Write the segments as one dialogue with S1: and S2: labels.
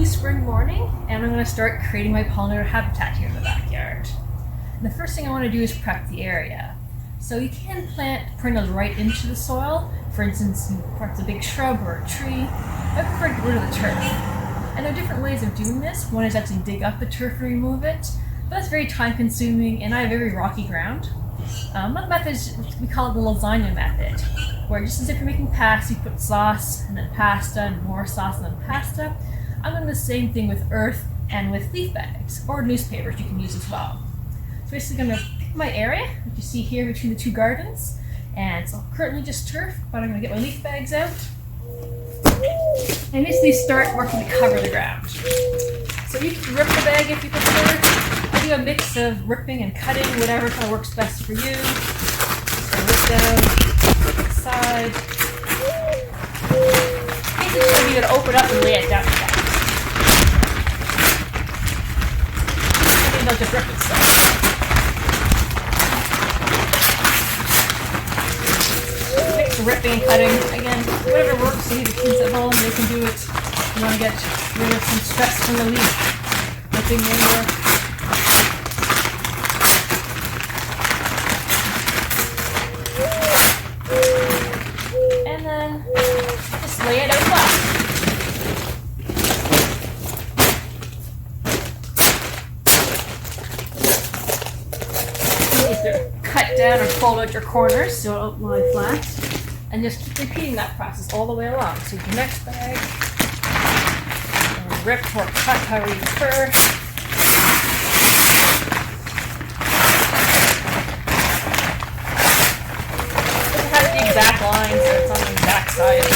S1: lovely spring morning, and I'm going to start creating my pollinator habitat here in the backyard. And the first thing I want to do is prep the area. So you can plant perennials right into the soil. For instance, you plant a big shrub or a tree. I prefer to get rid of the turf. And there are different ways of doing this. One is actually dig up the turf and remove it, but that's very time consuming, and I have very rocky ground. Another method is, we call it the lasagna method, where just as if you're making pasta, you put sauce and then pasta and more sauce and then pasta. I'm doing the same thing with earth and with leaf bags or newspapers you can use as well. So basically I'm going to pick my area, which you see here between the two gardens, and it's currently just turf, but I'm going to get my leaf bags out and basically start working to cover the ground. So you can rip the bag if you prefer. I do a mix of ripping and cutting, whatever kind of works best for you. Just rip down the side. Basically, you're going to open up and lay it down flat. I think they'll just rip itself. Mix ripping and cutting. Again, whatever works. You need the kids at home, they can do it. You want to get rid of some stress from the leaf. Ripping anywhere. And then just lay it out flat. Either cut down or fold out your corners so it won't lie flat. And just keep repeating that process all the way along. So your next bag, and rip or cut however you prefer. Exact lines, so it's on the exact size.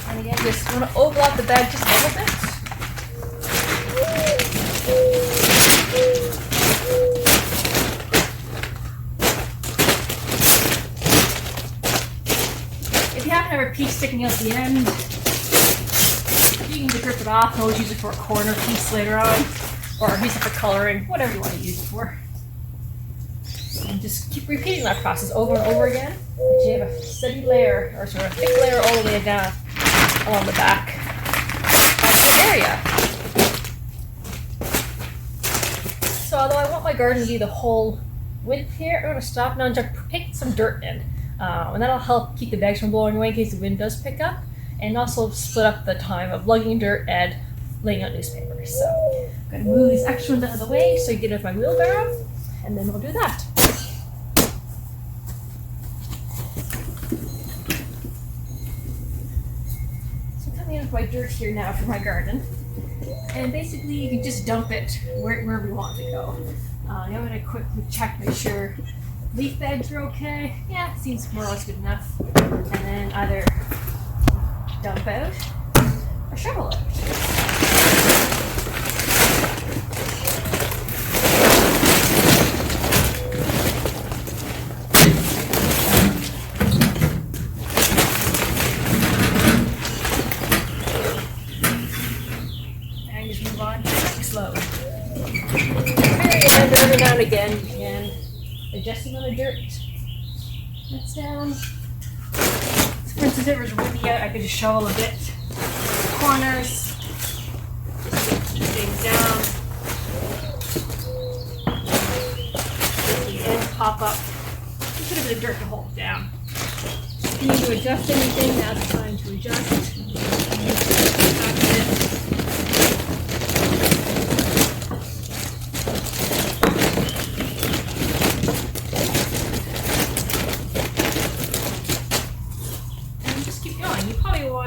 S1: And again, just want to oval out the bag just a little bit. If you happen to have a piece sticking out the end, you can just rip it off and always use it for a corner piece later on, or use it for coloring, whatever you want to use it for. And just keep repeating that process over and over again until you have a steady layer, or sort of a thick layer all the way down along the back of the area. So although I want my garden to be the whole width here, I'm going to stop now and just take some dirt in. And that'll help keep the bags from blowing away in case the wind does pick up, and also split up the time of lugging dirt and laying out newspapers. So I'm going to move these extra ones out of the way so you get it with my wheelbarrow, and then we'll do that. So I'm coming in with my dirt here now for my garden, and basically you can just dump it wherever you want to go. I'm going to quickly check, make sure leaf bags are okay. Yeah, seems more or less good enough. And then either dump out or shovel out. And just move on to the next load. And every now and again you can adjust the amount of dirt that's down. For instance, if it was windy out, I could just shovel a bit. Corners, just things down. The ends pop up. Just put a bit of dirt to hold it down. If you need to adjust anything, now's the time to adjust.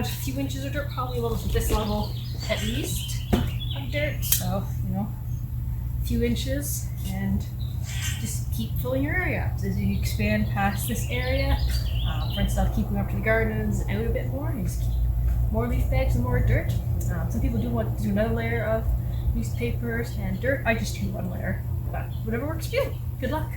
S1: A few inches of dirt, probably a little to this level at least of dirt. So, a few inches, and just keep filling your area up. As you expand past this area, for instance, I'll keep going up to the gardens and out a bit more, and just keep more leaf bags and more dirt. Some people do want to do another layer of newspapers and dirt. I just do one layer, but whatever works for you. Good luck.